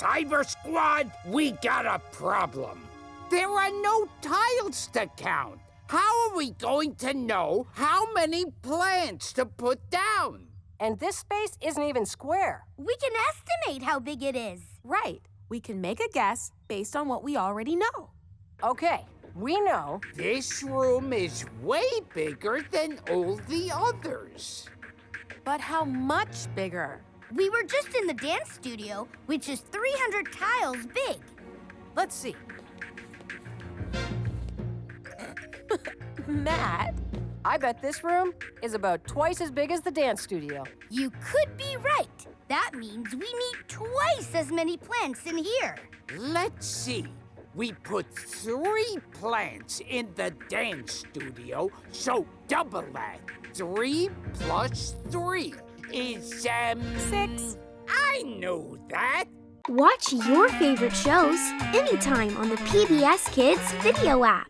CyberSquad, we got a problem. There are no tiles to count. How are we going to know how many plants to put down? And this space isn't even square. We can estimate how big it is. Right. We can make a guess based on what we already know. Okay, we know. This room is way bigger than all the others. But how much bigger? We were just in the dance studio, which is 300 tiles big. Let's see. Matt, I bet this room is about twice as big as the dance studio. You could be right. That means we need twice as many plants in here. Let's see. We put 3 plants in the dance studio, so double that. 3 plus 3 is, 6. I know that. Watch your favorite shows anytime on the PBS Kids video app.